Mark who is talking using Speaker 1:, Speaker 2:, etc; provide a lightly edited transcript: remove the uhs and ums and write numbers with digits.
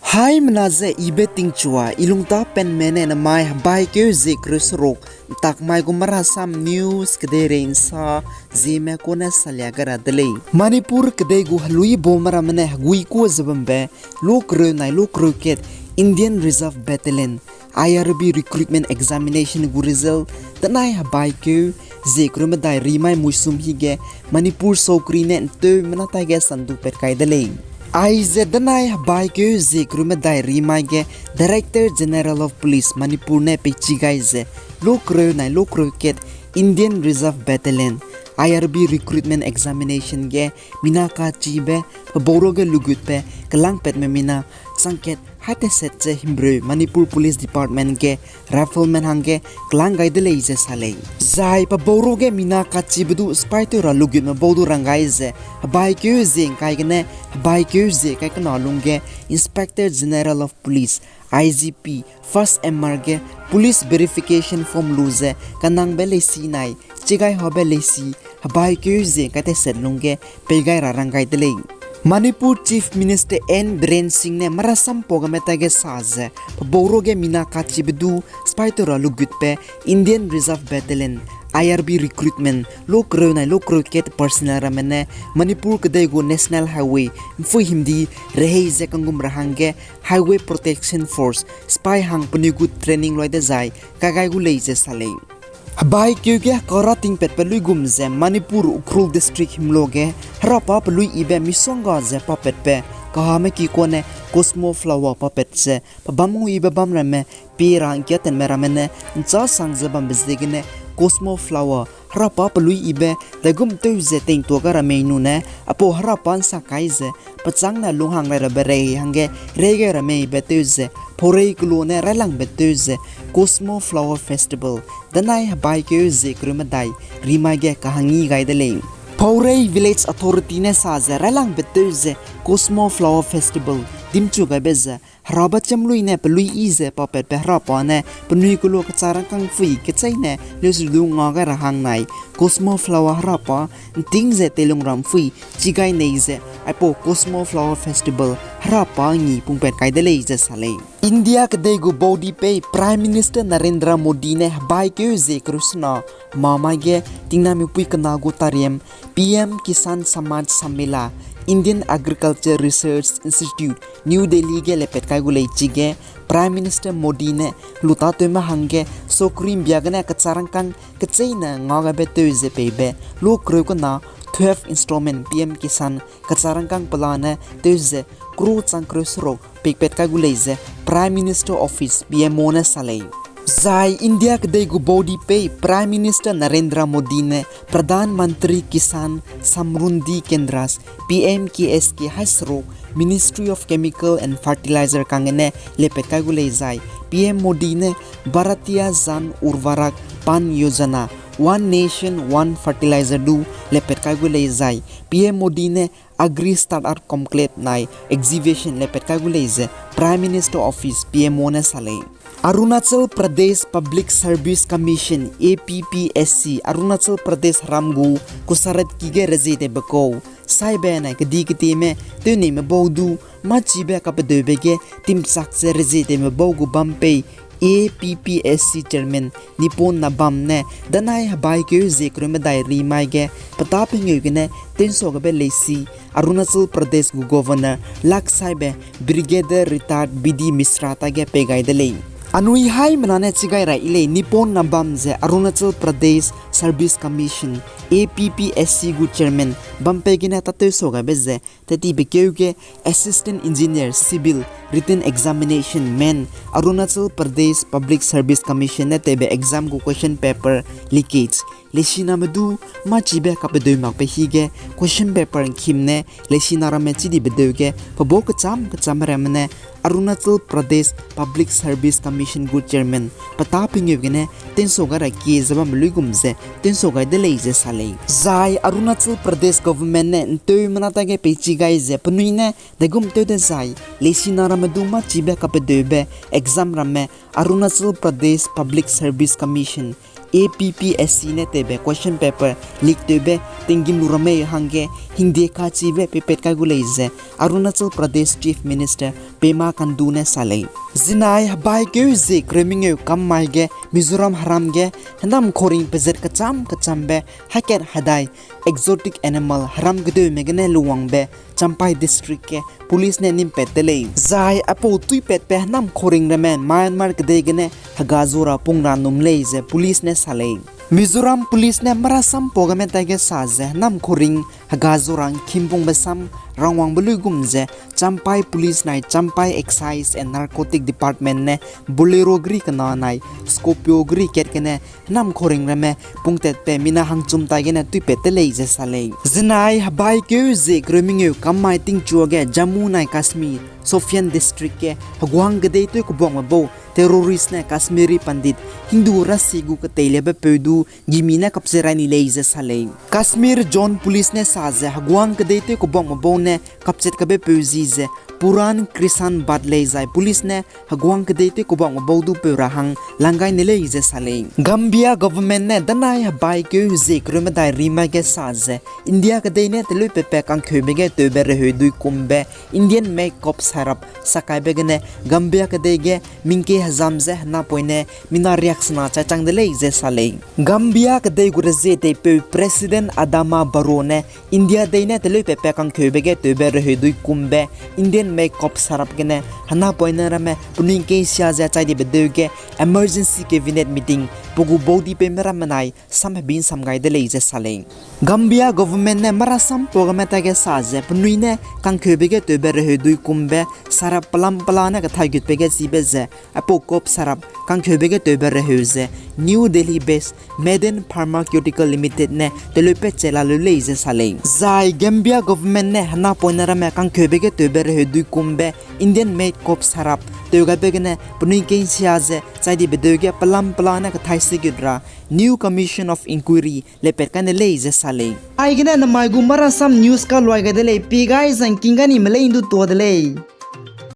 Speaker 1: Hai menaze ibe ting chua ilungta pen mene na mai bai ke zikrus rok tak mai ko Marasam news kede sa Zeme ko na salya gara dele Manipur kede gu halui bomara mene gui ko zabambe lokro nai lokro ket Indian Reserve Battalion IRB recruitment examination gu result tanai bai ke zikru medai rimai musum hige Manipur sokri ne to menata ge sandu per kai dele Danai Baike Zikru Medai Rimaige Director General of Police Manipur ne Pichigaize Lokro Nai Lokro Ket Indian Reserve Battalion IRB recruitment examination ge Minaka Chibe Boroge Lugutpe Kalang Pet Memina Sanket Hate Setse Himbru Manipur Police Department ge Rifleman Hange Klang Gaidele Ize Sale Zai pa Boroge Minaka Chibedu Spitora Lugut ma Bodu Rangaize Baike Zing Kaigene Baike Ze Kaikanalunge Inspector General of Police IGP First MRge Police Verification Form Luze Kanang Bele Sinai Chigai Hobe Lesi Baike Ze Kate Sedlunge Pegai Rarangai Dele Manipur Chief Minister N. Biren Singh ne Marasam Pogametage Saze Boroge Minaka Chibedu Spitora Lugutpe Indian Reserve Battalion IRB recruitment lokro na lokro ket personal ramene Manipur kadego National Highway mfu himdi rehe ze kangum rahange Highway Protection Force spy hang punigut training loide zai kagai gu leije sale Bai kyuge karating pet pelui gumze Manipur Ukhrul district himloge rapa pelui ibe misonga ze papet pe kahame ki kone Cosmo flower papet se pabamu ibe bamrame pira ngeten meramene ncha sangze bambizegene Cosmo flower harapa pelui ibe dagum teuze teng to gara menu ne apo harapan sakaize pachang na lunghang la bere hange rege rame ibe teuze porei kulo ne ralang beteuze Cosmo flower festival danai bai ke ze krumadai rimage kahangi gaidele Porei village authority ne saze ralang beteuze Cosmo flower festival dimchu gabeza Rabat chamlui ne pelui ize papet pehrapa ne penui kulo kacharang kang fui kecai ne lesudu ngaga rahang nai Cosmo flower harapa ting ze telung ram fui chigai neize apo Cosmo flower festival harapa ngi pungpet kaidele ize sale India kadegu body pe Prime Minister Narendra Modi ne bai ke ze krusna mama ge tingna mi pui kana go tariem PM Kisan Samaj Sammela Indian Agriculture Research Institute New Delhi ge lepet kai gulei chige Prime Minister Modi ne luta toima hange sokrim biagane kacharang kang kcheina ngaga be teuze pebe lokro ko na 12 installment PM Kisan kacharang kang plane teuze kru changkro srok pekpet kai gulei ze Prime Minister Office PMO na salei Zai India kadai gu body pe Prime Minister Narendra Modi ne Pradhan Mantri Kisan Samruddhi Kendras PMKSK hasro Ministry of Chemical and Fertilizer kangene lepeka gulei zai PM Modi ne Bharatiya Jan Urvarak Pan Yojana One Nation One Fertilizer du lepeka gulei zai PM Modi ne Agri Startup Conclave nai exhibition lepeka gulei ze Prime Minister Office PMO na salei Arunachal Pradesh Public Service Commission APPSC Arunachal Pradesh Ramgu kusarat kige rezete bako saibe na kedi kiti me tuni me bodu machibe kapedebege tim sakse rezete me bogu bampe APPSC Chairman Nipon Nabam ne danai habai ke zekru me dai rimai ge patapinge ne tenso gabe lesi Arunachal Pradesh gu Governor Laksaibe Brigadier Retired BD Misra ta ge pegai dele Anui hai manane chigai ra ile Nipon Nabam je Arunachal Pradesh Service Commission APPSC gu chairman bampegina tate soga beze tati bekeuge Assistant Engineer Civil Written Examination Men Arunachal Pradesh Public Service Commission ne tebe exam gu question paper leakage leshina medu machibe kapedoi makpe hige question paper khimne leshina rame chidi bedeuge pabo kacham ramne Arunachal Pradesh Public Service Commission gu chairman patapingevene tensoga ra ke zabam lugumze tensoga deleije sale zai Arunachal Pradesh government ne ntoi manata ge pechi gaize pnuine degum tode zai leshina ramedu machibe kapedebe exam rame Arunachal Pradesh Public Service Commission APPSC ne tebe question paper leak tebe tingim lurame hange hindi kha chive pipet ka guleize Arunachal Pradesh Chief Minister Pema Khandu ne salai zinai bai ke ze kreming kam mai ge Mizoram haram ge handam khoring pezer kacham be haker hadai exotic animal haram gde megne luwang be Champai district ke police ne nim pet dele zai apo tui pet pe nam khoring remen Myanmar gde gene hagazura pungra num leize police ne salai Mizoram police ne Marasam pogame tage saze nam khoring hagazurang khimpung besam rangwang bulugumje Champai police nai Champai excise and narcotic department ne bolero gri kana nai Scorpio gri ket kene nam khoring reme pungtet pe mina hangchum ta gene tui pet leize salai zinai bai ke ze grooming kamai ting chuage Jammu nai Kashmir Sofian district ke hagwang gade to kubong bo terrorist ne Kashmiri pandit Hindu rasigu ka telebe pedu gimina kapserani leize salai Kashmir zone police ne saze hagwang gade to kubong bo ne kapset kabe peuzize Puran Krisan badlei zai police ne hagwang kadete kubang bodu perahang langai ne leize saleng Gambia government ne danai bai ke ze kremedai rima ge saze India kadei ne telu pepe kang khobege tobe re dui kumbe Indian make cop sarap sakai begene Gambia kadei ge mingke hazam ze na poine mina reaction cha chang de leize saleng Gambia kadei gurze te pe president Adama Barrow ne India dei ne telu pepe kang khobege tobe re dui kumbe Indian make cop sarap gene hana poina rame puning ke sia ja chai de bedege emergency cabinet meeting pugu bodi pe mera manai sam bin sam gai de leize saleng Gambia government ne Marasam programme ta ge saje punui ne kang khebege to be re dui kumbe sarap palam palana ka thai git pe ge sibe je apo cop sarap kang khebege to be re heuze New Delhi based Maiden Pharmaceutical Limited ne telope chela lu leize saleng zai Gambia government ne hana poina rame kang khebege to be re dui kumbe Indian made cop sarap toga begene punui ke sia je chai de bedege palam palana ka thai sigidra New Commission of Inquiry le perkane leize saleng ai gina na mai gu Marasam news ka loi ga de le pi guys an kingani mele indu to de le